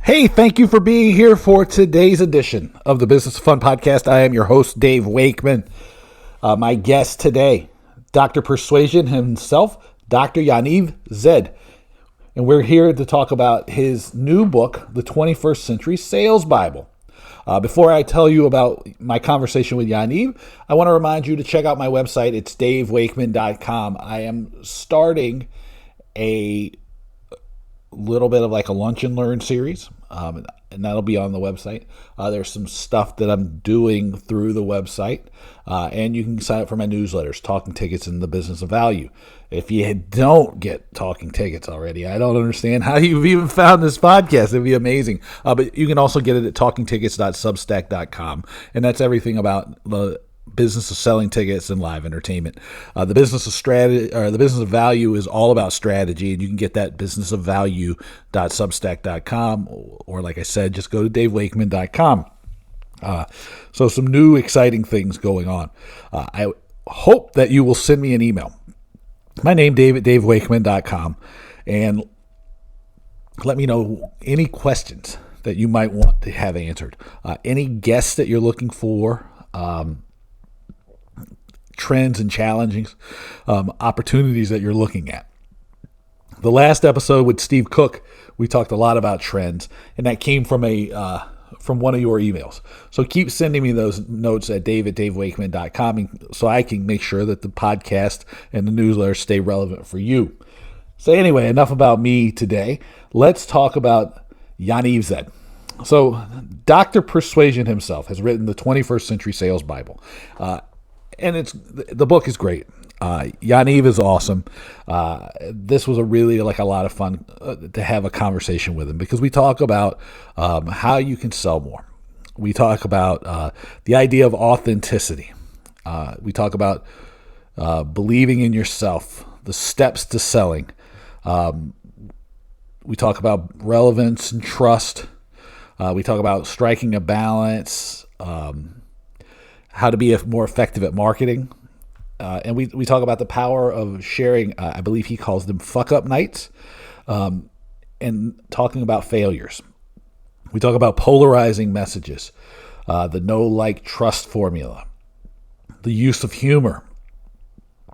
Hey, thank you for being here for today's edition of the Business of Fun podcast. I am your host, Dave Wakeman. My guest today, Dr. Persuasion himself, Dr. Yaniv Zaid. And we're here to talk about his new book, The 21st Century Sales Bible. Before I tell you about my conversation with Yaniv, I want to remind you to check out my website. It's davewakeman.com. I am starting a little bit of like a lunch and learn series, and that'll be on the website. There's some stuff that I'm doing through the website, and you can sign up for my newsletters, Talking Tickets and the Business of Value. If you don't get Talking Tickets already, I don't understand how you've even found this podcast. It'd be amazing. But you can also get it at talkingtickets.substack.com, and that's everything about the business of selling tickets and live entertainment. The business of strategy, or the business of value, is all about strategy, and you can get that businessofvalue.substack.com, or like I said, just go to davewakeman.com. So some new exciting things going on. I hope that you will send me an email. My name, Dave, at davewakeman.com, and let me know any questions that you might want to have answered. Any guests that you're looking for, trends and challenges, opportunities that you're looking at. The last episode with Steve Cook, we talked a lot about trends, and that came from from one of your emails. So keep sending me those notes at dave@davewakeman.com so I can make sure that the podcast and the newsletter stay relevant for you. So anyway, enough about me today. Let's talk about Yaniv Zaid. So Dr. Persuasion himself has written the 21st Century Sales Bible. And the book is great. Yaniv is awesome. This was a lot of fun to have a conversation with him, because we talk about how you can sell more. We talk about the idea of authenticity. We talk about believing in yourself, the steps to selling. We talk about relevance and trust. We talk about striking a balance, how to be more effective at marketing. And we talk about the power of sharing, I believe he calls them fuck-up nights, and talking about failures. We talk about polarizing messages, the know, like, trust formula, the use of humor.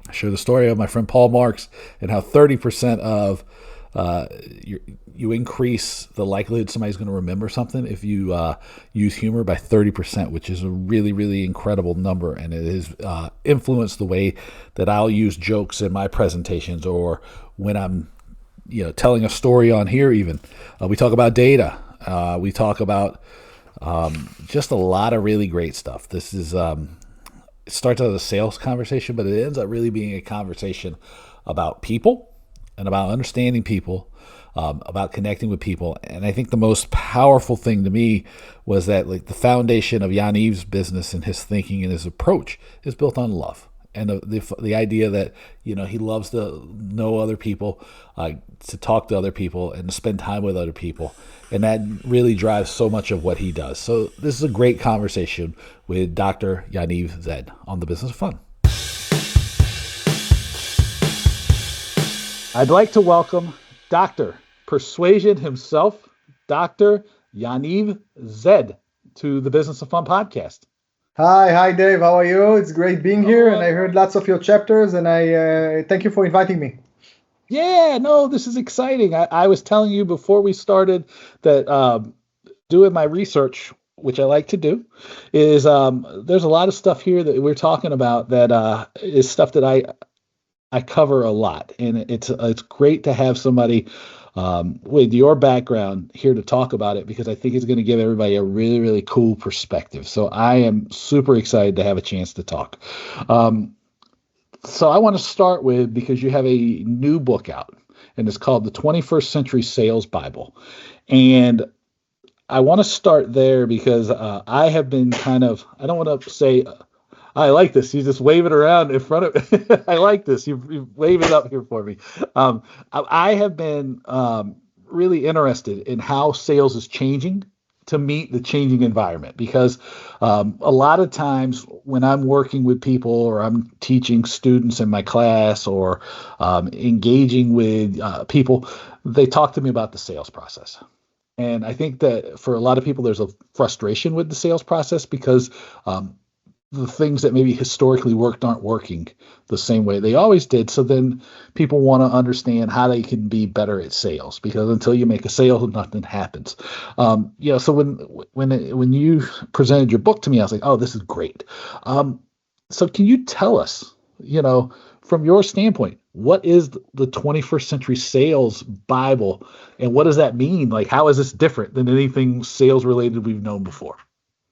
I share the story of my friend Paul Marks and how 30% of you increase the likelihood somebody's going to remember something if you use humor by 30%, which is a really, really incredible number. And it has influenced the way that I'll use jokes in my presentations, or when I'm telling a story on here even. We talk about data. We talk about just a lot of really great stuff. This is it starts out as a sales conversation, but it ends up really being a conversation about people and about understanding people, about connecting with people. And I think the most powerful thing to me was that, like, the foundation of Yaniv's business and his thinking and his approach is built on love. And the idea that, he loves to know other people, to talk to other people, and to spend time with other people. And that really drives so much of what he does. So this is a great conversation with Dr. Yaniv Zaid on the Business of Fun. I'd like to welcome Dr. Persuasion himself, Dr. Yaniv Zaid, to the Business of Fun podcast. Hi, Dave. How are you? It's great being here, and I heard lots of your chapters, and I thank you for inviting me. Yeah, no, this is exciting. I was telling you before we started that doing my research, which I like to do, is there's a lot of stuff here that we're talking about that is stuff that I cover a lot, and it's great to have somebody with your background here to talk about it, because I think it's going to give everybody a really, really cool perspective. So I am super excited to have a chance to talk. So I want to start with, because you have a new book out, and it's called The 21st Century Sales Bible. And I want to start there because I have been I don't want to say, I like this. You just wave it around in front of I like this. You wave it up here for me. I have been really interested in how sales is changing to meet the changing environment, because a lot of times when I'm working with people, or I'm teaching students in my class, or engaging with people, they talk to me about the sales process. And I think that for a lot of people, there's a frustration with the sales process because the things that maybe historically worked aren't working the same way they always did. So then people want to understand how they can be better at sales, because until you make a sale, nothing happens. So when you presented your book to me, I was like, oh, this is great. So can you tell us, from your standpoint, what is the 21st century sales Bible, and what does that mean? Like, how is this different than anything sales related we've known before?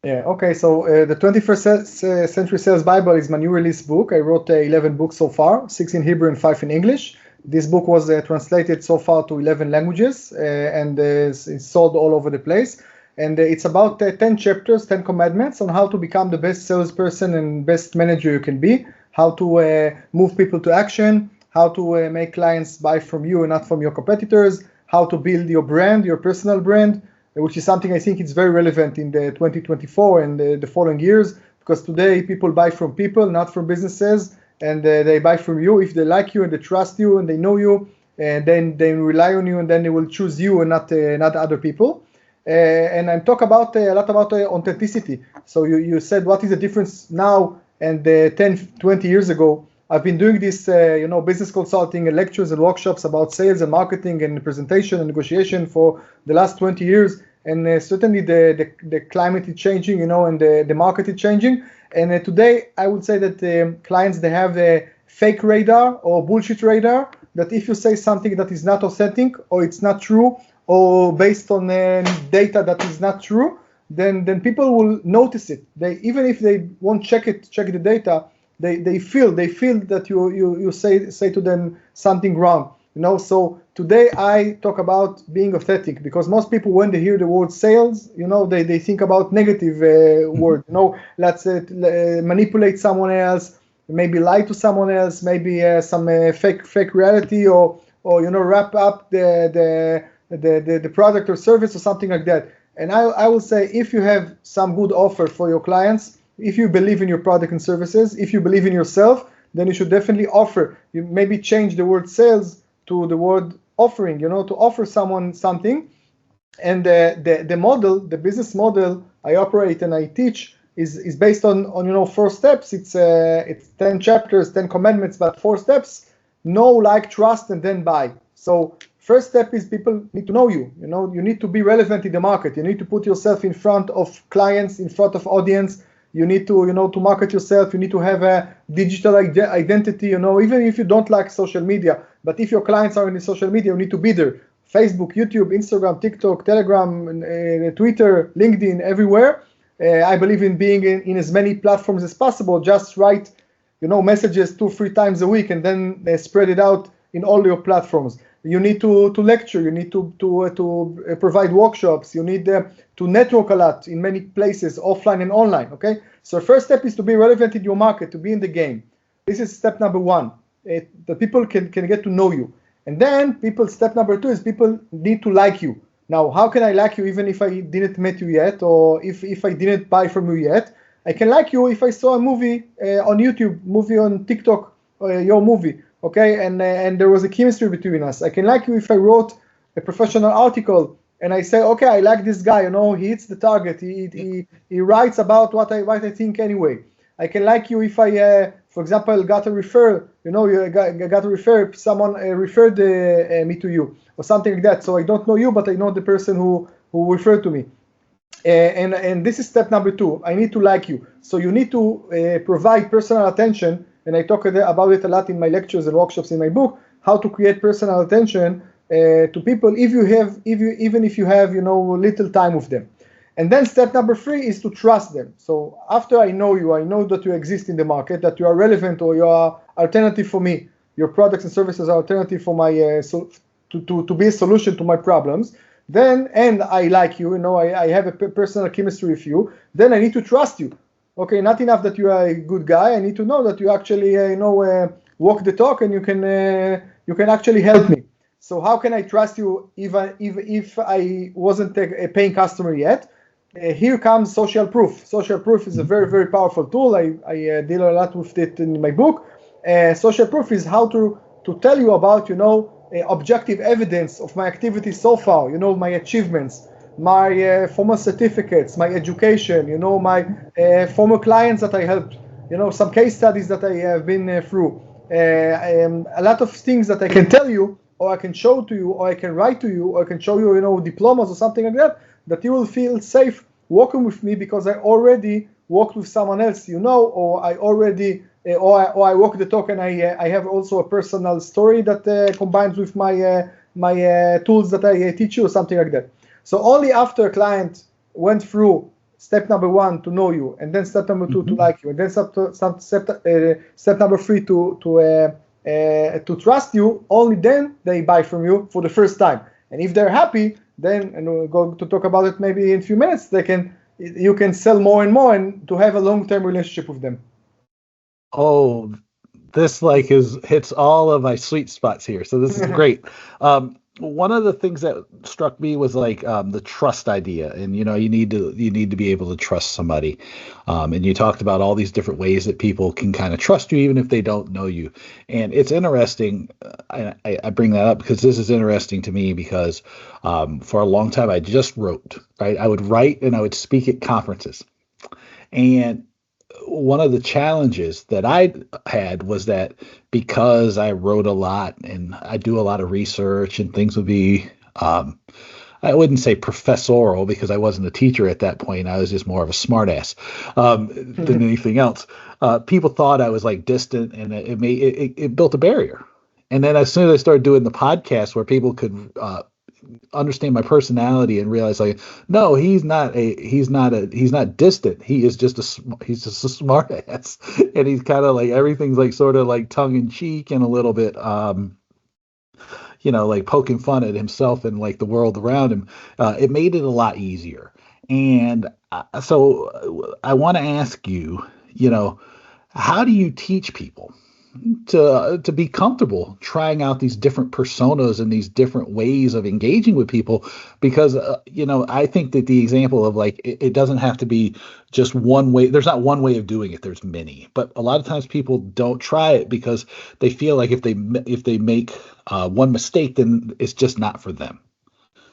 Yeah, okay, so the 21st Century Sales Bible is my new release book. I wrote 11 books so far, 6 in Hebrew and 5 in English. This book was translated so far to 11 languages and it's sold all over the place. And it's about 10 chapters, 10 commandments on how to become the best salesperson and best manager you can be, how to move people to action, how to make clients buy from you and not from your competitors, how to build your brand, your personal brand, which is something I think is very relevant in the 2024 and the following years, because today people buy from people, not from businesses, and they buy from you if they like you and they trust you and they know you, and then they rely on you, and then they will choose you and not other people. And I'm talk about a lot about authenticity. So you said what is the difference now and 10, 20 years ago. I've been doing this, business consulting and lectures and workshops about sales and marketing and presentation and negotiation for the last 20 years. And certainly the climate is changing, and the market is changing. And today I would say that clients, they have a fake radar or bullshit radar, that if you say something that is not authentic or it's not true or based on data that is not true, then people will notice it. Even if they won't check the data, they feel that you say to them something wrong. So today I talk about being authentic, because most people, when they hear the word sales, they think about negative word. Let's manipulate someone else, maybe lie to someone else, maybe some fake reality, or wrap up the product or service or something like that. And I will say, if you have some good offer for your clients, if you believe in your product and services, if you believe in yourself, then you should definitely offer. You maybe change the word sales to the word offering, to offer someone something. And the model, the business model I operate and I teach is based on 4 steps. It's 10 chapters, 10 commandments, but 4 steps: know, like, trust, and then buy. So first step is people need to know you. You need to be relevant in the market. You need to put yourself in front of clients, in front of audience. You need to, to market yourself. You need to have a digital identity, even if you don't like social media. But if your clients are in the social media, you need to be there. Facebook, YouTube, Instagram, TikTok, Telegram, Twitter, LinkedIn, everywhere. I believe in being in as many platforms as possible. Just write, messages 2-3 times a week, and then spread it out in all your platforms. You need to lecture. You need to provide workshops. You need to network a lot in many places, offline and online. Okay. So first step is to be relevant in your market, to be in the game. This is step number 1. The people can get to know you. And then step number 2 is people need to like you. Now, how can I like you even if I didn't meet you yet, or if I didn't buy from you yet? I can like you if I saw a movie on YouTube, movie on TikTok, your movie, okay? And there was a chemistry between us. I can like you if I wrote a professional article and I say, okay, I like this guy, he hits the target. He writes about what I think anyway. I can like you if I, for example, got a referral, you got a refer, someone referred me to you or something like that. So I don't know you, but I know the person who referred to me. And this is step number 2. I need to like you. So you need to provide personal attention. And I talk about it a lot in my lectures and workshops in my book, how to create personal attention to people, even if you have, little time with them. And then step number 3 is to trust them. So after I know you, I know that you exist in the market, that you are relevant, or you are alternative for me. Your products and services are alternative for my to be a solution to my problems. Then, and I like you, I have a personal chemistry with you. Then I need to trust you. Okay, not enough that you are a good guy. I need to know that you actually, walk the talk, and you can actually help me. So how can I trust you even if I wasn't a paying customer yet? Here comes social proof. Social proof is a very, very powerful tool. I deal a lot with it in my book. Social proof is how to tell you about, objective evidence of my activities so far, my achievements, my former certificates, my education, my former clients that I helped, some case studies that I have been through, a lot of things that I can tell you, or I can show to you, or I can write to you, or I can show you, diplomas or something like that you will feel safe working with me because I already worked with someone else, or I already, or I walk the talk, and I have also a personal story that combines with my tools that I teach you, or something like that. So only after a client went through step number 1 to know you, and then step number 2 to like you, and then step number 3 to trust you, only then they buy from you for the first time. And if they're happy, then, and we'll go to talk about it maybe in a few minutes, you can sell more and more and to have a long-term relationship with them. Oh, this hits all of my sweet spots here. So this is great. One of the things that struck me was the trust idea, and you need to be able to trust somebody. And you talked about all these different ways that people can kind of trust you even if they don't know you. And it's interesting. I bring that up because this is interesting to me because for a long time I just wrote, right? I would write and I would speak at conferences. And one of the challenges that I had was that because I wrote a lot and I do a lot of research and things would be, I wouldn't say professorial because I wasn't a teacher at that point. I was just more of a smartass than anything else. People thought I was distant, and it built a barrier. And then as soon as I started doing the podcast where people could understand my personality and realize no, he's not distant. He's just a smart ass, and he's kind of everything's sort of tongue in cheek and a little bit poking fun at himself and the world around him. It made it a lot easier. And so I want to ask you, how do you teach people to be comfortable trying out these different personas and these different ways of engaging with people? Because I think that the example of it doesn't have to be just one way. There's not one way of doing it. There's many. But a lot of times people don't try it because they feel like if they make one mistake, then it's just not for them.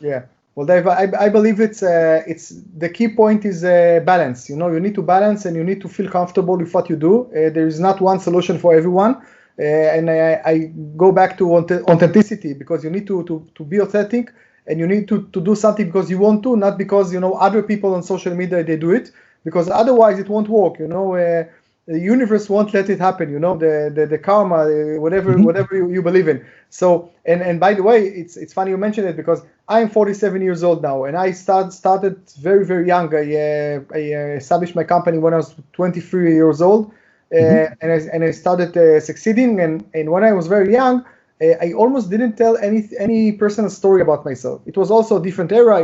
Yeah. Well, Dave, I believe it's the key point is balance. You need to balance and you need to feel comfortable with what you do. There is not one solution for everyone. And I go back to authenticity, because you need to be authentic, and you need to do something because you want to, not because other people on social media they do it, because otherwise it won't work. The universe won't let it happen. The karma, whatever you believe in. So and by the way, it's funny you mentioned it, because I'm 47 years old now, and I started very, very young. I established my company when I was 23 years old, and I started succeeding. And when I was very young, I almost didn't tell any personal story about myself. It was also a different era,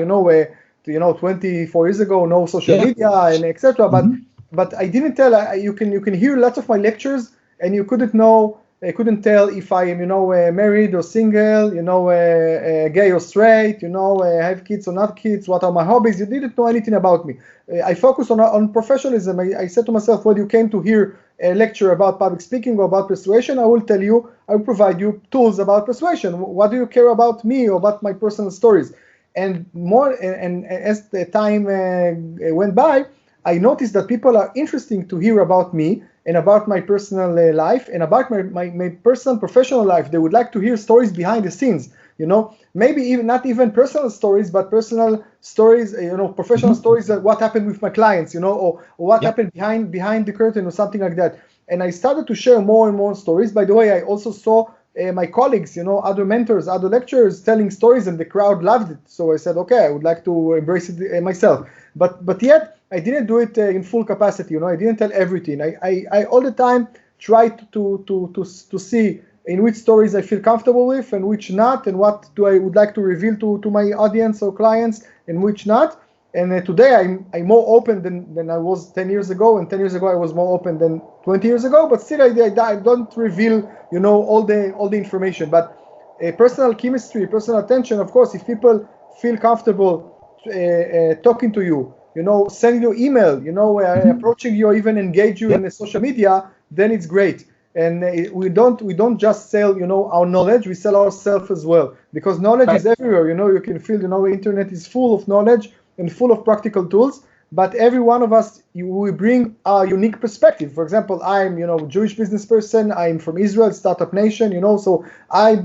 24 years ago, no social media and etc. But I didn't tell. You can hear lots of my lectures, and you couldn't tell if I am married or single, gay or straight, have kids or not kids, what are my hobbies. You didn't know anything about me. I focus on professionalism. I said to myself, when you came to hear a lecture about public speaking or about persuasion, I will provide you tools about persuasion. What do you care about me or about my personal stories? And as the time went by, I noticed that people are interested to hear about me and about my personal life and about my personal professional life. They would like to hear stories behind the scenes, maybe even not even personal stories, but personal stories, professional stories, what happened with my clients, or what happened behind the curtain or something like that. And I started to share more and more stories. By the way, I also saw my colleagues, other mentors, other lecturers telling stories, and the crowd loved it. So I said, okay, I would like to embrace it myself. But yet I didn't do it in full capacity. I didn't tell everything. I all the time tried to see in which stories I feel comfortable with and which not, and what I would like to reveal to my audience or clients and which not. And today I'm more open than I was 10 years ago, and 10 years ago I was more open than 20 years ago. But still, I don't reveal all the information. But personal chemistry, personal attention, of course, if people feel comfortable talking to you, sending you email, approaching you, or even engage you in the social media, then it's great. and we don't just sell our knowledge, we sell ourselves as well, because knowledge is everywhere. You can feel the internet is full of knowledge and full of practical tools, but every one of us, we bring a unique perspective. For example, I'm Jewish business person, I'm from Israel, startup nation, so I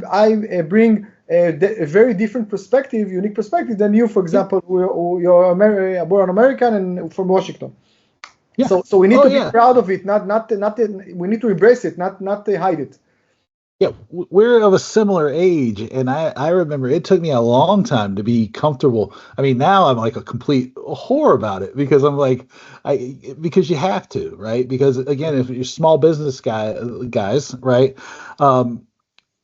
bring a very different perspective, unique perspective than you. For example, you're born American and from Washington. Yeah. So we need to be proud of it, not we need to embrace it, not hide it. Yeah, we're of a similar age, and I remember it took me a long time to be comfortable. I mean, now I'm like a complete whore about it, because I'm like, because you have to, right? Because again, if you're small business guys, right?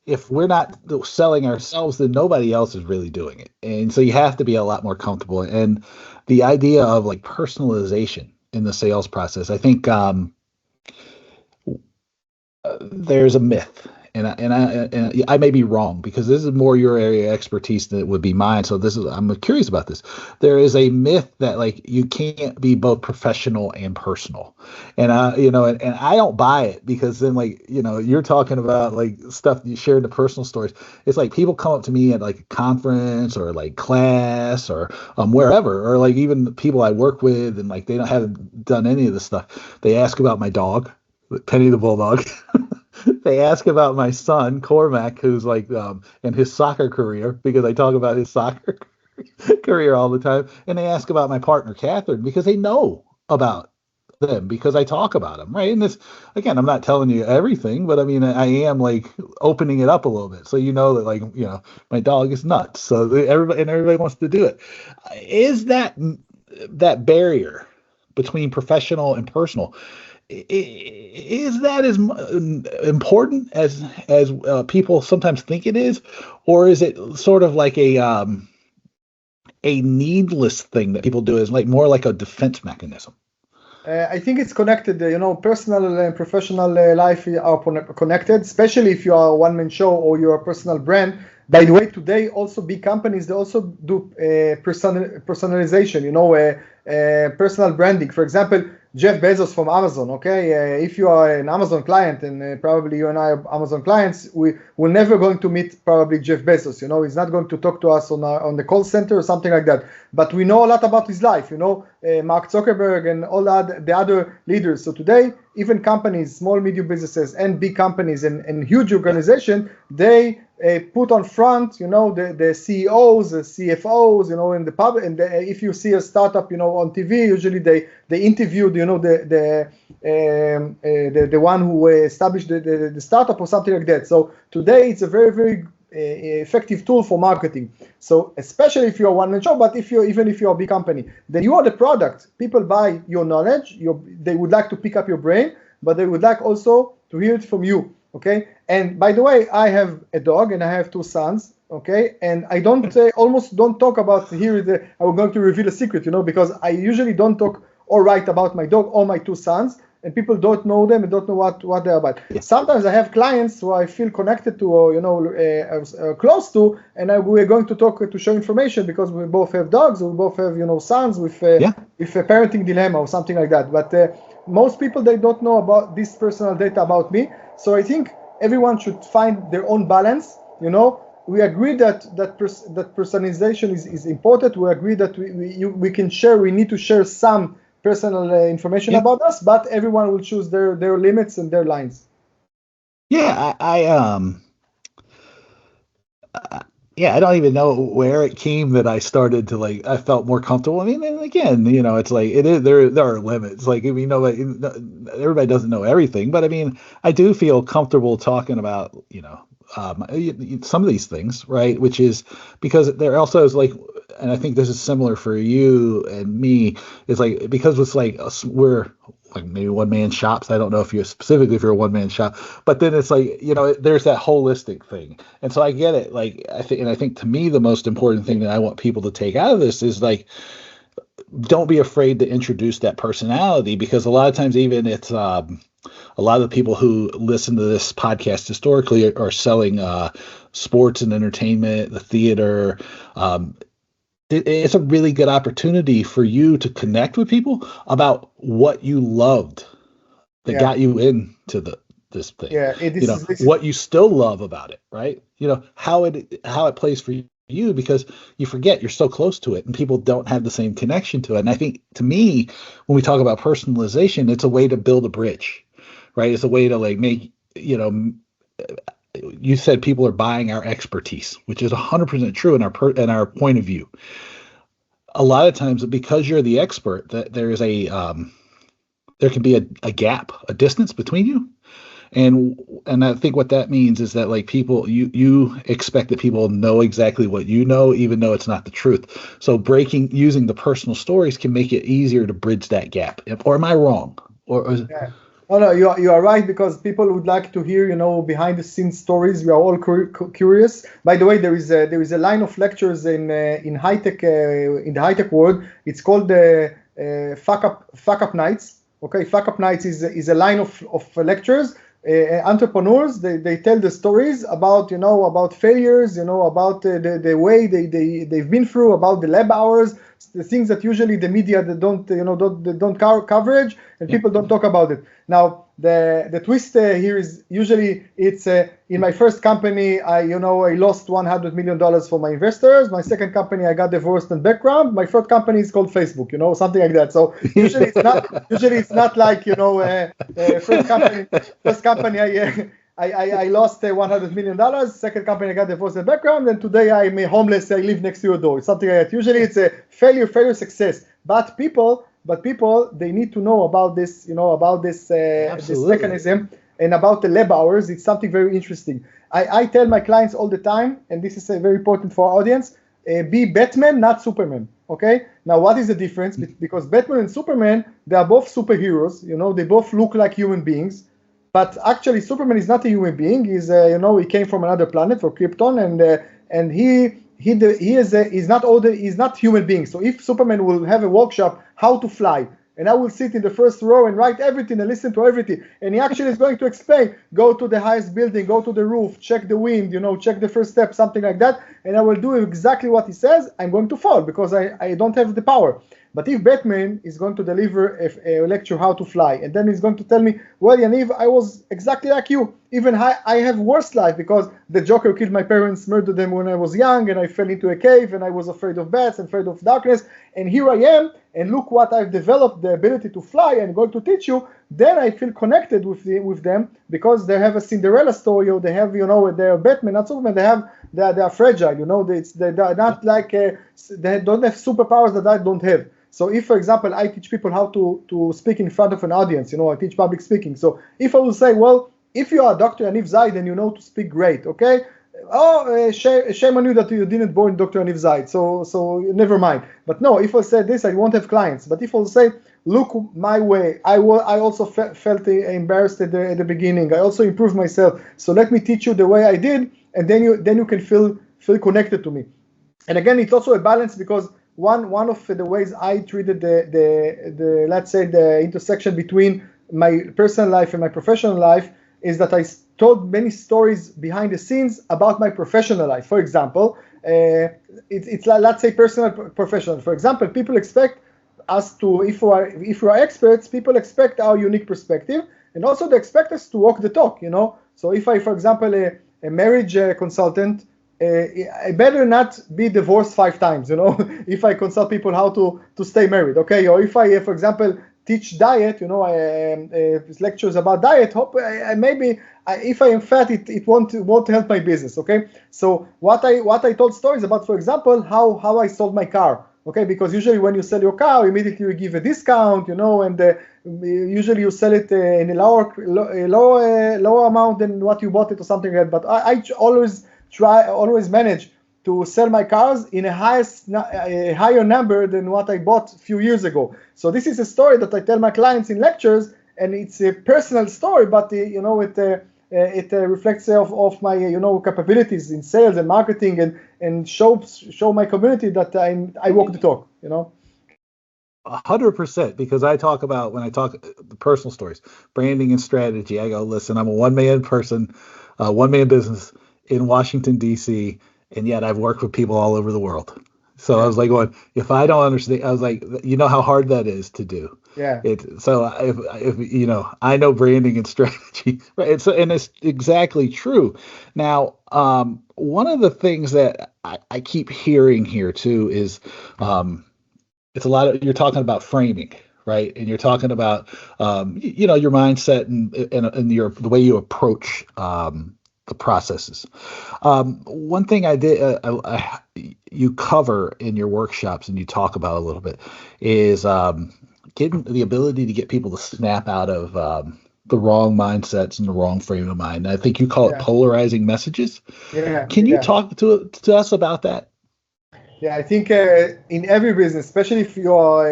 If we're not selling ourselves, then nobody else is really doing it. And so you have to be a lot more comfortable. And the idea of like personalization in the sales process, I think there's a myth, and I may be wrong, because this is more your area of expertise than it would be mine. So I'm curious about this. There is a myth that like you can't be both professional and personal, and and I don't buy it, because then like you're talking about like stuff you share in the personal stories. It's like people come up to me at like a conference or like class or wherever, or like even people I work with, and like haven't done any of this stuff. They ask about my dog, Penny the Bulldog. They ask about my son Cormac, who's like in his soccer career, because I talk about his soccer career all the time, and they ask about my partner Catherine, because they know about them because I talk about them, right? And this, again, I'm not telling you everything, but I mean I am like opening it up a little bit, so that like my dog is nuts, so everybody wants to do it. Is that barrier between professional and personal? Is that as important as people sometimes think it is, or is it sort of like a needless thing that people do, is like more like a defense mechanism? I think it's connected. Personal and professional life are connected, especially if you are a one-man show or you're a personal brand. By the way, today also big companies, they also do personalization, personal branding. For example, Jeff Bezos from Amazon, okay? If you are an Amazon client, and probably you and I are Amazon clients, we're never going to meet probably Jeff Bezos, he's not going to talk to us on the call center or something like that. But we know a lot about his life, Mark Zuckerberg and all the other leaders. So today, even companies, small, medium businesses and big companies and huge organizations, they put on front, the CEOs, the CFOs, in the public. And if you see a startup, on TV, usually they interviewed, the one who established the startup or something like that. So today it's a very, very effective tool for marketing. So especially if you're a one-man show, but even if you're a big company, then you are the product. People buy your knowledge. They would like to pick up your brain, but they would like also to hear it from you. Okay. And by the way, I have a dog and I have 2 sons. Okay. And I almost don't talk about here. I'm going to reveal a secret, because I usually don't talk or write about my dog or my 2 sons, and people don't know them and don't know what they're about. Yeah. Sometimes I have clients who I feel connected to or close to, and we're going to talk to show information because we both have dogs, we both have sons with a parenting dilemma or something like that. But most people, they don't know about this personal data about me. So I think everyone should find their own balance. We agree that personalization is important. We agree that we can share. We need to share some personal information about us, but everyone will choose their limits and their lines. Yeah, I don't even know where it came that I started to I felt more comfortable. I mean, and again, it's like it is there are limits. Like, everybody doesn't know everything, but I mean, I do feel comfortable talking about some of these things, right? Which is because there also is and I think this is similar for you and me, is because it's we're maybe one-man shops. I don't know if you're a one-man shop, but then it's there's that holistic thing. And so I get it. I think to me, the most important thing that I want people to take out of this is don't be afraid to introduce that personality, because a lot of times, even it's a lot of the people who listen to this podcast historically are selling sports and entertainment, the theater. It's a really good opportunity for you to connect with people about what you loved that got you into this thing. Yeah, What you still love about it, right? How it plays for you, because you forget you're so close to it and people don't have the same connection to it. And I think, to me, when we talk about personalization, it's a way to build a bridge, right? It's a way to like make, you said people are buying our expertise, which is 100% true in our point of view. A lot of times, because you're the expert, that there is there can be a gap, a distance between you. And I think what that means is that, like, people, you expect that people know exactly what you know, even though it's not the truth. So using the personal stories can make it easier to bridge that gap. Or am I wrong? Yeah. Oh no, you are right, because people would like to hear, behind the scenes stories. We are all curious. By the way, there is a line of lectures in high tech in the high tech world. It's called the fuck up nights. Okay, fuck up nights is a line of lectures. Entrepreneurs, they tell the stories about about failures, about the way they've been through, about the lab hours, the things that usually the media don't coverage, and people don't talk about it. Now the twist here is usually it's in my first company I lost $100 million for my investors. My second company I got divorced and background. My third company is called Facebook, something like that. So usually it's not like first company I lost $100 million. Second company I got divorced and background, and today I'm homeless. I live next to your door. Something like that. Usually it's a failure, success. But people they need to know about this, this mechanism, and about the lab hours. It's something very interesting. I tell my clients all the time, and this is very important for our audience: be Batman, not Superman. Okay. Now, what is the difference? Because Batman and Superman, they are both superheroes. They both look like human beings. But actually, Superman is not a human being. He's, he came from another planet, for Krypton, and he's not human being. So if Superman will have a workshop how to fly, and I will sit in the first row and write everything and listen to everything, and he actually is going to explain: go to the highest building, go to the roof, check the wind, check the first step, something like that, and I will do exactly what he says. I'm going to fall because I don't have the power. But if Batman is going to deliver a lecture how to fly, and then he's going to tell me, well, Yaniv, I was exactly like you. Even I have worse life, because the Joker killed my parents, murdered them when I was young, and I fell into a cave, and I was afraid of bats and afraid of darkness. And here I am, and look what I've developed, the ability to fly, and I'm going to teach you. Then I feel connected with them, because they have a Cinderella story, or they have, they're Batman, not Superman. They are fragile, they're not like, they don't have superpowers that I don't have. So if, for example, I teach people how to speak in front of an audience, I teach public speaking. So if I will say, well, if you are Dr. Yaniv Zaid and you know to speak great, okay? Oh, shame on you that you didn't born Dr. Yaniv Zaid. So never mind. But no, if I say this, I won't have clients. But if I will say, look my way, I also felt embarrassed at the beginning. I also improved myself. So let me teach you the way I did, and then you can feel connected to me. And again, it's also a balance, because one of the ways I treated the let's say the intersection between my personal life and my professional life is that I told many stories behind the scenes about my professional life. For example, it's like, let's say, personal, professional. For example, people expect us to, if we are experts, people expect our unique perspective, and also they expect us to walk the talk. So if I, for example, a marriage consultant, I better not be divorced 5 times, if I consult people how to stay married, okay? Or if I, for example, teach diet, lectures about diet, maybe if I am fat, it won't help my business, okay? So what I told stories about, for example, how I sold my car, okay? Because usually when you sell your car, immediately you give a discount, and usually you sell it in a lower amount than what you bought it, or something like that. But I always manage to sell my cars in a higher number than what I bought a few years ago. So this is a story that I tell my clients in lectures, and it's a personal story, but it reflects of my capabilities in sales and marketing, and show my community that I walk the talk. 100%, because when I talk the personal stories, branding and strategy, I go, listen, I'm a one-man business in Washington, D.C., and yet I've worked with people all over the world. So I was like going, if I don't understand, I was like, how hard that is to do. Yeah. So if I know branding and strategy, right? And it's exactly true. Now, one of the things that I keep hearing here too is, it's a lot of, you're talking about framing, right? And you're talking about, your mindset and the way you approach the processes. One thing I did, you cover in your workshops and you talk about a little bit is getting the ability to get people to snap out of the wrong mindsets and the wrong frame of mind. I think you call it Yeah. polarizing messages. Yeah. Can you Yeah. talk to us about that? Yeah, I think in every business, especially if you are,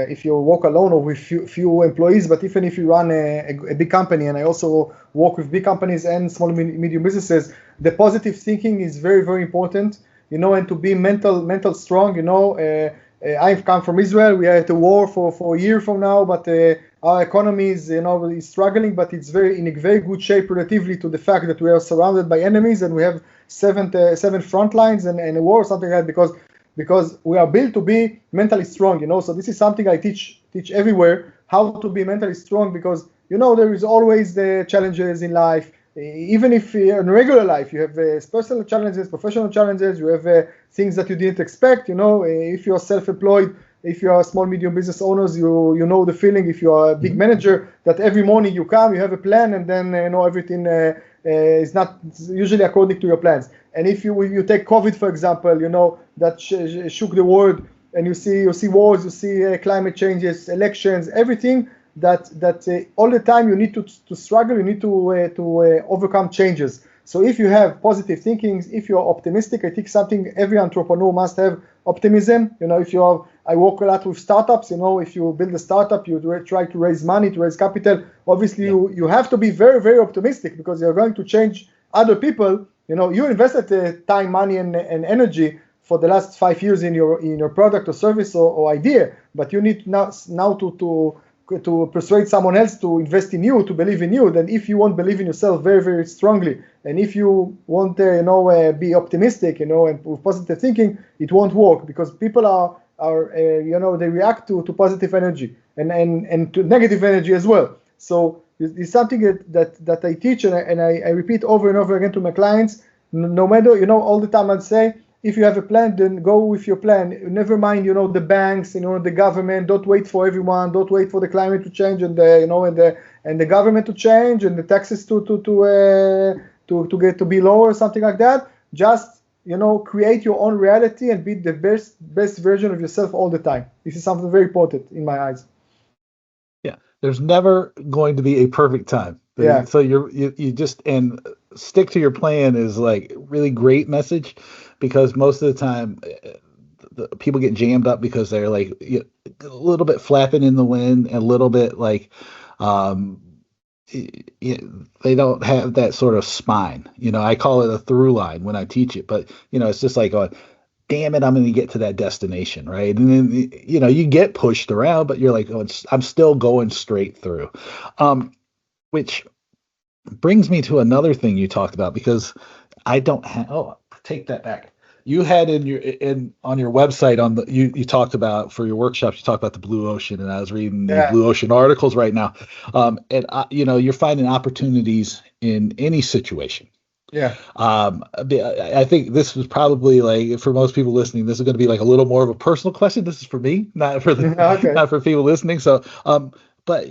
if you work alone or with few employees, but even if you run a big company, and I also work with big companies and small and medium businesses, the positive thinking is very, very important, and to be mental strong, I've come from Israel. We are at a war for a year from now, but our economy is struggling, but it's in a very good shape relatively to the fact that we are surrounded by enemies and we have seven front lines and a war or something like that, because we are built to be mentally strong, So this is something I teach everywhere, how to be mentally strong, because there is always the challenges in life. Even if in regular life you have personal challenges, professional challenges, you have things that you didn't expect. If you are self-employed, if you are small medium business owners, you know the feeling. If you are a big manager, that every morning you come, you have a plan, and then everything is not usually according to your plans. And if you take COVID, for example, that shook the world, and you see wars, you see climate changes, elections, everything that all the time you need to struggle, you need to overcome changes. So if you have positive thinking, if you are optimistic, I think something every entrepreneur must have optimism. I work a lot with startups. If you build a startup, you try to raise money, to raise capital. Obviously, you have to be very, very optimistic, because you're going to change other people. You invested time, money, and energy for the last 5 years in your product or service or idea, but you need now to persuade someone else to invest in you, to believe in you. Then if you won't believe in yourself very, very strongly, and if you won't be optimistic, and with positive thinking, it won't work, because people are they react to positive energy and to negative energy as well. So it's something that I teach, and I repeat over and over again to my clients. No matter, all the time I'd say, if you have a plan, then go with your plan. Never mind, the banks, the government. Don't wait for everyone. Don't wait for the climate to change and the government to change and the taxes to get to be lower or something like that. Just create your own reality and be the best version of yourself all the time. This is something very important in my eyes. Yeah, there's never going to be a perfect time. Yeah. So you just, and stick to your plan is like really great message, because most of the time the people get jammed up because they're like a little bit flapping in the wind, and a little bit like they don't have that sort of spine. I call it a through line when I teach it, but it's just like, oh, damn it, I'm going to get to that destination, right? And then you get pushed around, but you're like, oh, I'm still going straight through. Which brings me to another thing you talked about, because I don't have. Oh, take that back. You had on your website, you talked about, for your workshops, you talked about the blue ocean, and I was reading the blue ocean articles right now. And you're finding opportunities in any situation. Yeah. I think this was probably, like, for most people listening, this is going to be like a little more of a personal question. This is for me, not for Okay. not for people listening. So, but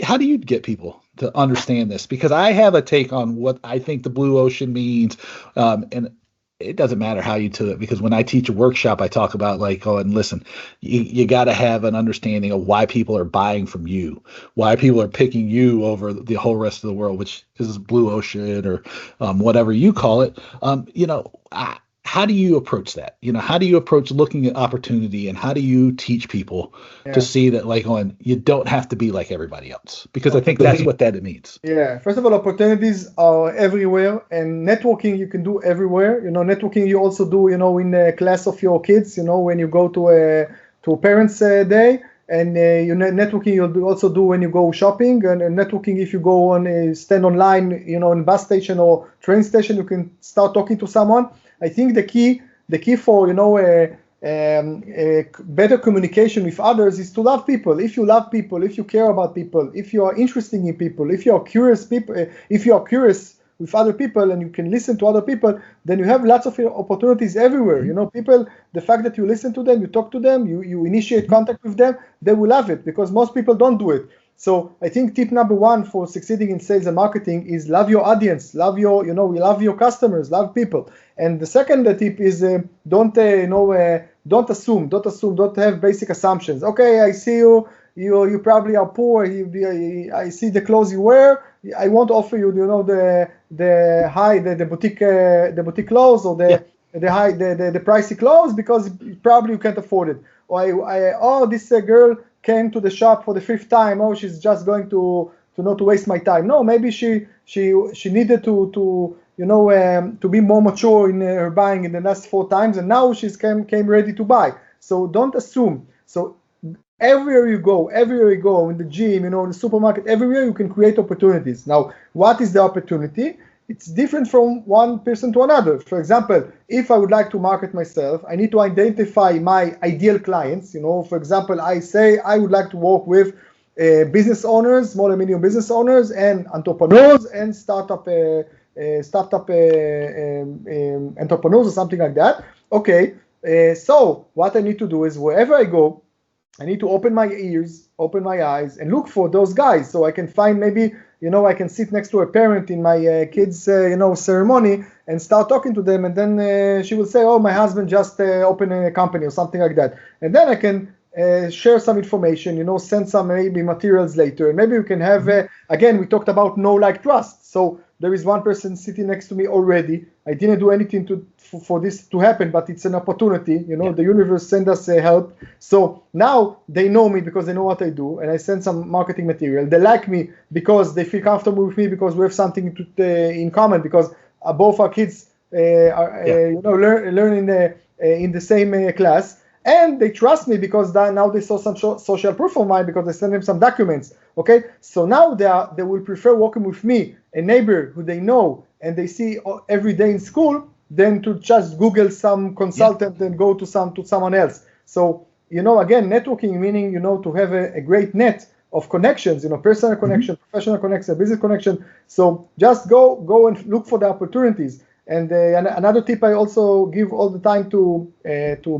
how do you get people to understand this? Because I have a take on what I think the blue ocean means, and it doesn't matter how you do it, because when I teach a workshop, I talk about, like, oh, and listen, you got to have an understanding of why people are buying from you, why people are picking you over the whole rest of the world, which is blue ocean, or whatever you call it. How do you approach that? How do you approach looking at opportunity, and how do you teach people to see that, like, you don't have to be like everybody else? Because I think that's what that means. Yeah. First of all, opportunities are everywhere, and networking you can do everywhere. Networking you also do, in a class of your kids. When you go to a parents' day, and networking you'll also do when you go shopping, and networking if you go on stand online, in bus station or train station, you can start talking to someone. I think the key for better communication with others is to love people. If you love people, if you care about people, if you are interested in people, if you are curious with other people and you can listen to other people, then you have lots of opportunities everywhere. People, the fact that you listen to them, you talk to them, you initiate contact with them, they will love it, because most people don't do it. So I think tip number one for succeeding in sales and marketing is love your audience, love your customers, love people. And the second tip is don't assume, don't have basic assumptions. Okay, I see you probably are poor. I see the clothes you wear. I won't offer you, the boutique clothes or the pricey clothes, because probably you can't afford it. Or this girl came to the shop for the 5th time. Oh, she's just going to not to waste my time. No, maybe she needed to be more mature in her buying in the last 4 times, and now she's came ready to buy. So don't assume. So everywhere you go, in the gym, in the supermarket, everywhere you can create opportunities. Now, what is the opportunity? It's different from one person to another. For example, if I would like to market myself, I need to identify my ideal clients. For example, I say I would like to work with business owners, small and medium business owners, and entrepreneurs, and startup entrepreneurs or something like that. Okay, so what I need to do is wherever I go, I need to open my ears, open my eyes, and look for those guys, so I can find maybe, I can sit next to a parent in my kid's, ceremony and start talking to them, and then she will say, oh, my husband just opened a company or something like that. And then I can share some information, send some maybe materials later, and maybe we can have, again, we talked about know, like, trust. So there is one person sitting next to me already. I didn't do anything for this to happen, but it's an opportunity. The universe sent us help. So now they know me because they know what I do, and I send some marketing material. They like me because they feel comfortable with me, because we have something in common, because both our kids learn in the same class. And they trust me because now they saw some social proof of mine, because I sent them some documents. Okay, so now they will prefer working with me, a neighbor who they know and they see every day in school, than to just Google some consultant and go to someone else. So again, networking meaning to have a great net of connections, personal connection, professional connection, business connection. So just go and look for the opportunities. And another tip I also give all the time to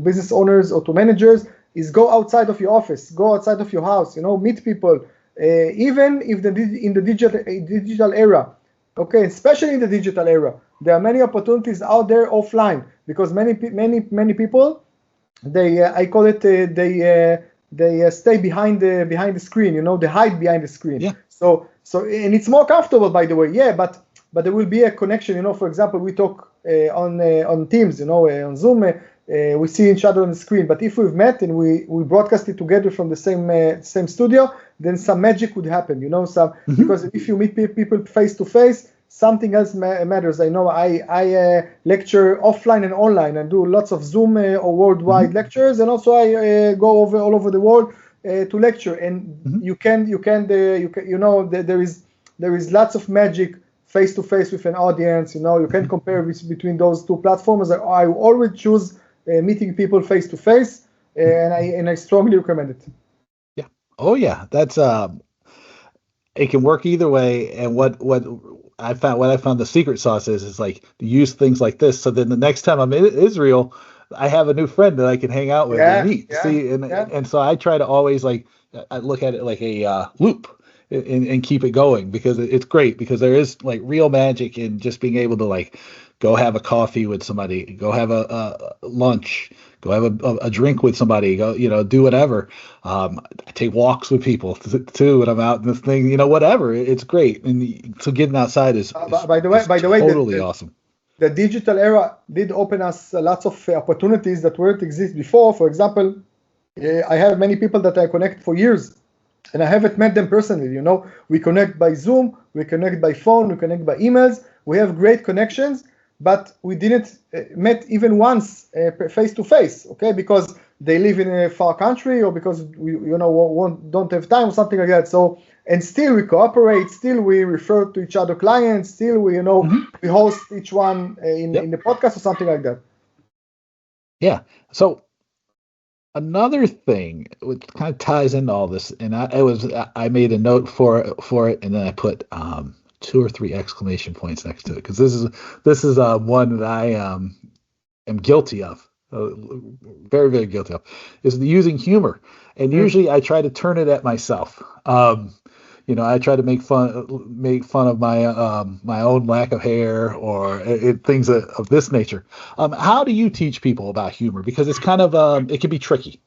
business owners or to managers is go outside of your office, go outside of your house, meet people, even if in the digital era. Okay, especially in the digital era, there are many opportunities out there offline, because many people, I call it they stay behind the screen, they hide behind the screen. Yeah. So and it's more comfortable, by the way. Yeah, but there will be a connection. For example, we talk on Teams, on Zoom. We see each other on the screen. But if we've met and we broadcast it together from the same studio, then some magic would happen. Because if you meet people face to face, something else matters. I know I lecture offline and online, and do lots of Zoom or worldwide lectures, and also I go all over the world to lecture. And there is lots of magic face to face with an audience. You can compare between those two platforms. I always choose meeting people face to face, and I strongly recommend it. Yeah. Oh yeah, that's it can work either way. And what I found the secret sauce is like to use things like this. So then the next time I'm in Israel, I have a new friend that I can hang out with and meet. And so I try to always I look at it like a loop. And keep it going, because it's great, because there is like real magic in just being able to go have a coffee with somebody, go have a lunch, go have a drink with somebody, go do whatever. I take walks with people too when I'm out in this thing, whatever. It's great, and so getting outside is by the way, totally awesome. The digital era did open us lots of opportunities that weren't exist before. For example, I have many people that I connect for years, and I haven't met them personally. We connect by Zoom, we connect by phone, we connect by emails. We have great connections, but we didn't met even once face to face. Okay, because they live in a far country, or because we don't have time or something like that. So, and still we cooperate, still we refer to each other clients, still we we host each one in the podcast or something like that. Yeah. So Another thing which kind of ties into all this, and I made a note for it, and then I put two or three exclamation points next to it because this is one that I am guilty of, very very guilty of, is the using humor, and Mm. usually I try to turn it at myself. I try to make fun of my own lack of hair or things of this nature. How do you teach people about humor? Because it's kind of it can be tricky.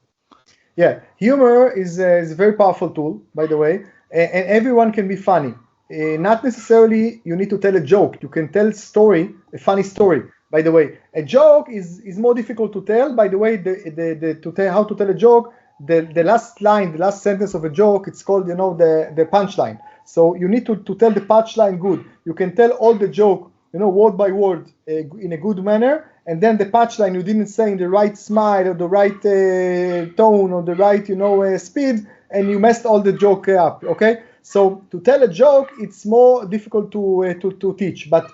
Yeah, humor is a very powerful tool, by the way, and everyone can be funny. Not necessarily you need to tell a joke. You can tell a funny story. By the way, a joke is more difficult to tell. By the way, to tell how to tell a joke, the last line, the last sentence of a joke, it's called the punchline. So you need to tell the punchline good. You can tell all the joke word by word in a good manner, and then the punchline you didn't say in the right smile or the right tone or the right speed, and you messed all the joke up. Okay, so to tell a joke, it's more difficult to teach, but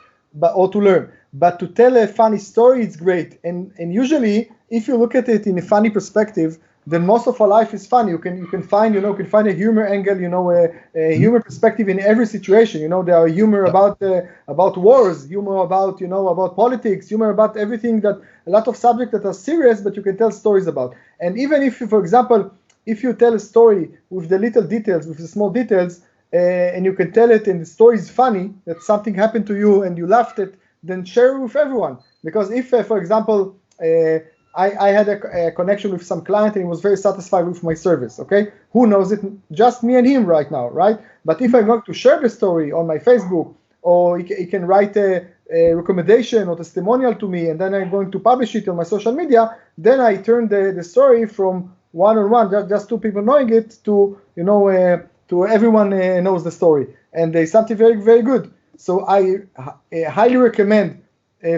or to learn. But to tell a funny story, it's great. And usually, if you look at it in a funny perspective, then most of our life is funny. You can find a humor angle, a humor perspective in every situation. There are humor about wars, humor about politics, humor about everything, that a lot of subjects that are serious, but you can tell stories about. And even if, for example, if you tell a story with the little details, with the small details, and you can tell it and the story is funny, that something happened to you and you laughed it, then share it with everyone. Because if, for example, I had a connection with some client and he was very satisfied with my service, okay? Who knows it? Just me and him right now, right? But if I'm going to share the story on my Facebook, or he can write a recommendation or testimonial to me, and then I'm going to publish it on my social media, then I turn the story from one-on-one, just two people knowing it, to to everyone knows the story, and it's something very very good. So I highly recommend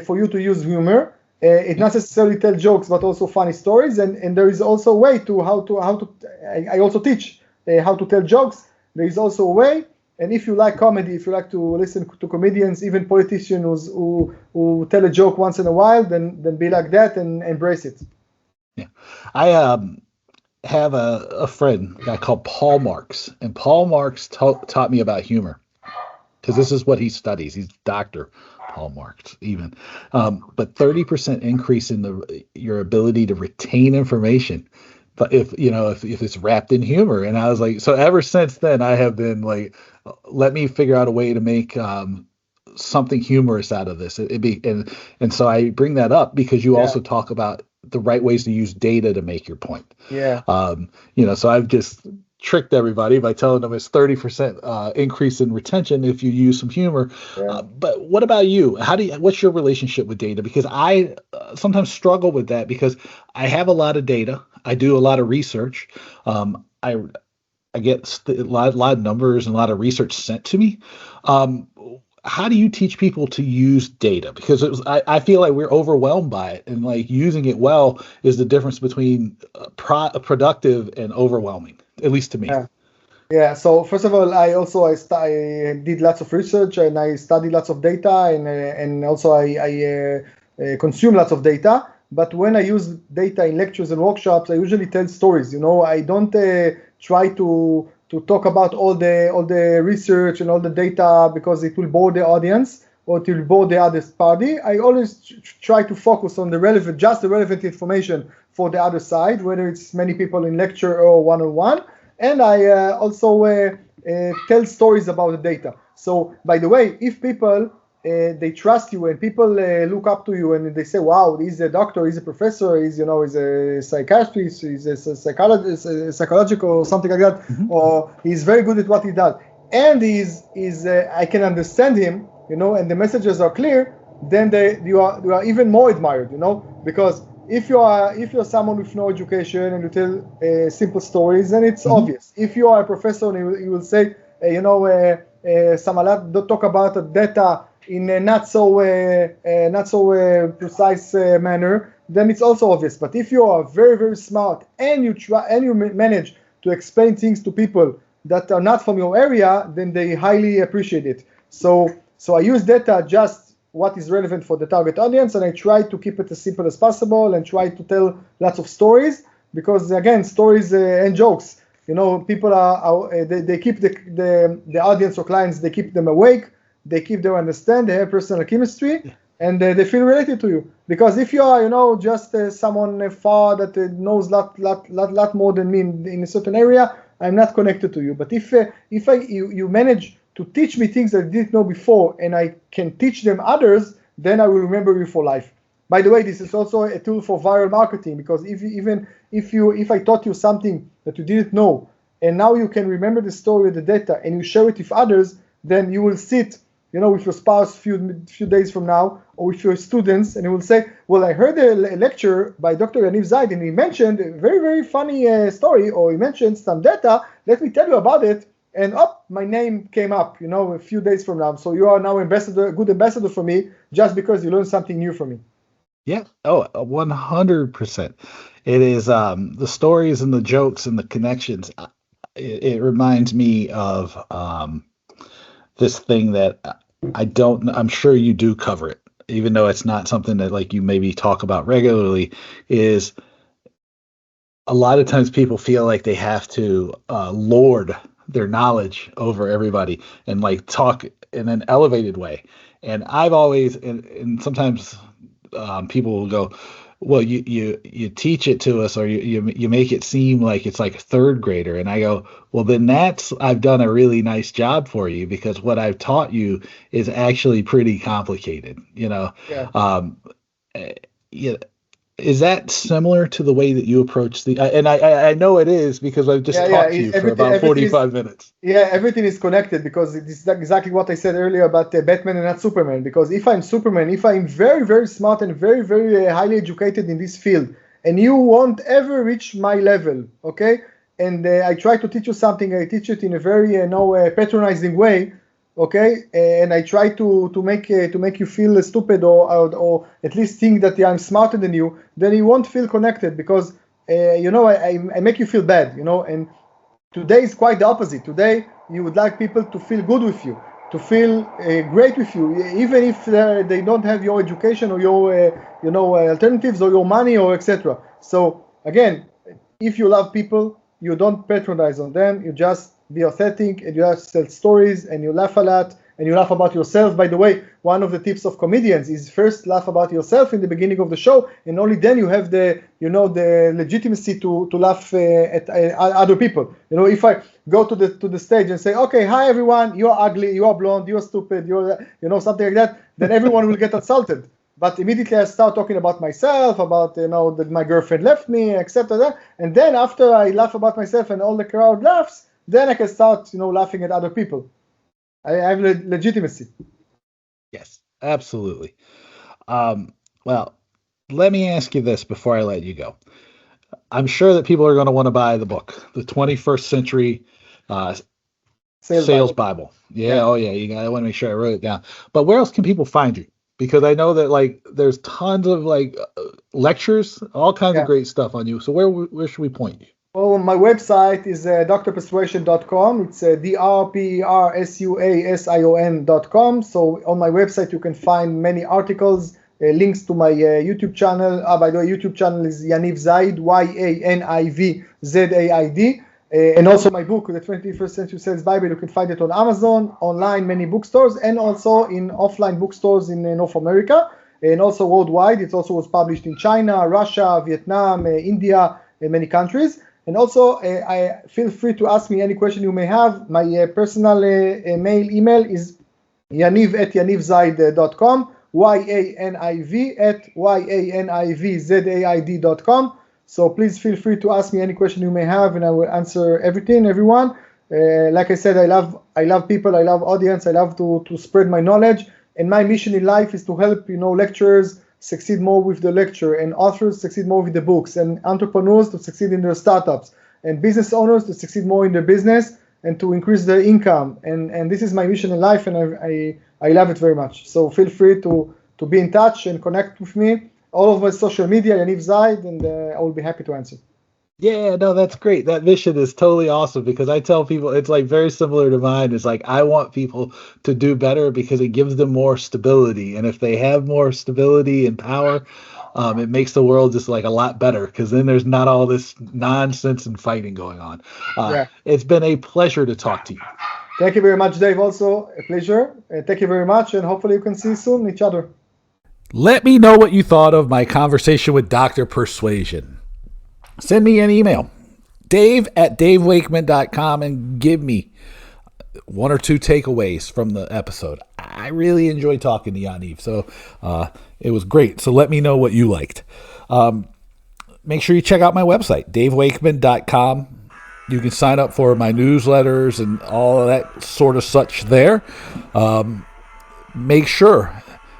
for you to use humor. It not necessarily tell jokes, but also funny stories, and there is also a way to how to I also teach how to tell jokes. There is also a way, and if you like comedy, if you like to listen to comedians, even politicians who tell a joke once in a while, then be like that and embrace it. Yeah, I have a friend, a guy called Paul Marks, and Paul Marks taught me about humor because this is what he studies. He's Dr. Paul Marks, even. But 30% increase in your ability to retain information, but if it's wrapped in humor. And I was like, so ever since then, I have been like, let me figure out a way to make something humorous out of this. And so I bring that up because you Yeah, also talk about the right ways to use data to make your point. yeah, So I've just tricked everybody by telling them it's 30% increase in retention if you use some humor. yeah. But what about you? What's your relationship with data? Because I sometimes struggle with that because I have a lot of data. I do a lot of research. I get a lot of numbers and a lot of research sent to me. Um, how do you teach people to use data? Because I feel like we're overwhelmed by it, and like using it well is the difference between productive and overwhelming, at least to me. Yeah. Yeah, so first of all, I did lots of research and I studied lots of data, and also I consume lots of data. But when I use data in lectures and workshops, I usually tell stories. I don't try to talk about all the research and all the data because it will bore the audience or it will bore the other party. I always try to focus on just the relevant information for the other side, whether it's many people in lecture or one-on-one. And I also tell stories about the data. So, by the way, if people they trust you and people look up to you and they say, "Wow, he's a doctor, he's a professor, he's a psychiatrist, he's a psychologist, psychological or something like that, Mhm. or he's very good at what he does, and I can understand him, and the messages are clear, then you are even more admired, because if you're someone with no education and you tell simple stories, then it's Mhm. obvious. If you are a professor and you will say, Samalat, don't talk about the data in a not so precise manner, then it's also obvious. But if you are very very smart and you manage to explain things to people that are not from your area, then they highly appreciate it. So I use data just what is relevant for the target audience, and I try to keep it as simple as possible and try to tell lots of stories. because again, stories and jokes. People they keep the audience or clients, they keep them awake, they keep them understand, they have personal chemistry, and they feel related to you. Because if you are, just someone far that knows lot more than me in a certain area, I'm not connected to you. But if you manage to teach me things that I didn't know before, and I can teach them others, then I will remember you for life. By the way, this is also a tool for viral marketing, because if I taught you something that you didn't know, and now you can remember the story, the data, and you share it with others, then you will sit, with your spouse few days from now, or with your students, and you will say, well, I heard a lecture by Dr. Yaniv Zaid, and he mentioned a very, very funny story, or he mentioned some data. Let me tell you about it. And my name came up, a few days from now. So you are now good ambassador for me, just because you learned something new from me. Yeah. Oh, 100%. It is the stories and the jokes and the connections. It reminds me of this thing that I'm sure you do cover it, even though it's not something that like you maybe talk about regularly, is a lot of times people feel like they have to lord their knowledge over everybody and like talk in an elevated way. And I've always, and sometimes people will go, well, you teach it to us, or you make it seem like it's like a third grader. And I go, well, then I've done a really nice job for you, because what I've taught you is actually pretty complicated, Yeah. Yeah. Is that similar to the way that you approach and I know it is, because I've just talked to you for about 45 minutes. Yeah, everything is connected, because it is exactly what I said earlier about Batman and not Superman. Because if I'm Superman, if I'm very, very smart and very, very highly educated in this field, and you won't ever reach my level, okay? And I try to teach you something, I teach it in a very patronizing way, okay? And I try to make you feel stupid, or at least think that I'm smarter than you. Then you won't feel connected, because I make you feel bad, and today is quite the opposite. Today, you would like people to feel good with you, to feel great with you, even if they don't have your education or your, alternatives, or your money, or etc. So again, if you love people, you don't patronize on them. You just be authentic, and you just tell stories, and you laugh a lot, and you laugh about yourself. By the way, one of the tips of comedians is first laugh about yourself in the beginning of the show, and only then you have the legitimacy to laugh at other people. If I go to the stage and say, okay, hi everyone, you're ugly, you're blonde, you're stupid, you're something like that, then everyone will get insulted. But immediately I start talking about myself, about that my girlfriend left me, etc. And then after I laugh about myself and all the crowd laughs, then I can start laughing at other people. I have legitimacy. Yes, absolutely. Well, let me ask you this before I let you go. I'm sure that people are going to want to buy the book, the 21st Century Sales Bible. Yeah. Oh yeah. I want to make sure I wrote it down. But where else can people find you? Because I know that like there's tons of like lectures, all kinds of great stuff on you. So where should we point you? Well, my website is drpersuasion.com. It's drpersuasion.com. So on my website, you can find many articles, links to my YouTube channel. By the way, YouTube channel is Yaniv Zaid, Yaniv Zaid. And also my book, The 21st Century Sales Bible, you can find it on Amazon, online, many bookstores, and also in offline bookstores in North America, and also worldwide. It also was published in China, Russia, Vietnam, India, and many countries. And also, I feel free to ask me any question you may have. My personal email is yaniv@yanivzaid.com, yaniv@yanivzaid.com. So please feel free to ask me any question you may have, and I will answer everyone. Like I said, I love people, I love audience, I love to spread my knowledge. And my mission in life is to help lecturers succeed more with the lecture, and authors succeed more with the books, and entrepreneurs to succeed in their startups, and business owners to succeed more in their business and to increase their income. And this is my mission in life, and I love it very much. So feel free to be in touch and connect with me. All of my social media, Yaniv Zaid, and I will be happy to answer. Yeah, no, that's great. That mission is totally awesome because I tell people it's like very similar to mine. It's like I want people to do better because it gives them more stability. And if they have more stability and power, it makes the world just like a lot better because then there's not all this nonsense and fighting going on. Yeah. It's been a pleasure to talk to you. Thank you very much, Dave. Also a pleasure. Thank you very much, and hopefully you can see soon each other. Let me know what you thought of my conversation with Dr. Persuasion. Send me an email, dave@davewakeman.com, and give me one or two takeaways from the episode. I really enjoyed talking to Yaniv, so it was great. So let me know what you liked. Make sure you check out my website, davewakeman.com. You can sign up for my newsletters and all of that sort of such there. Make sure,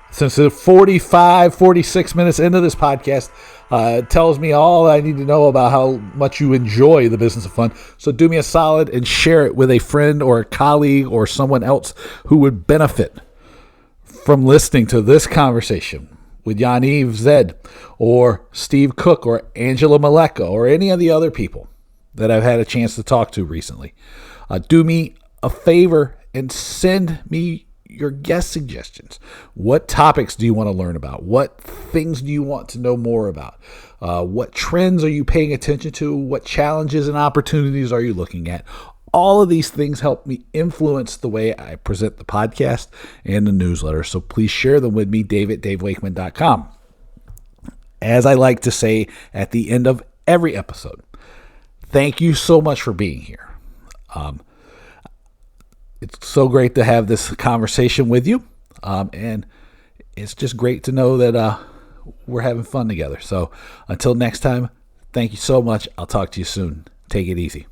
since it's 46 minutes into this podcast, it tells me all I need to know about how much you enjoy the business of fun. So do me a solid and share it with a friend or a colleague or someone else who would benefit from listening to this conversation with Yaniv Zaid or Steve Cook or Angela Maleka or any of the other people that I've had a chance to talk to recently. Do me a favor and send me your guest suggestions. What topics do you want to learn about? What things do you want to know more about? What trends are you paying attention to? What challenges and opportunities are you looking at? All of these things help me influence the way I present the podcast and the newsletter. So please share them with me, dave@davewakeman.com. As I like to say at the end of every episode, thank you so much for being here. It's so great to have this conversation with you. And it's just great to know that we're having fun together. So until next time, thank you so much. I'll talk to you soon. Take it easy.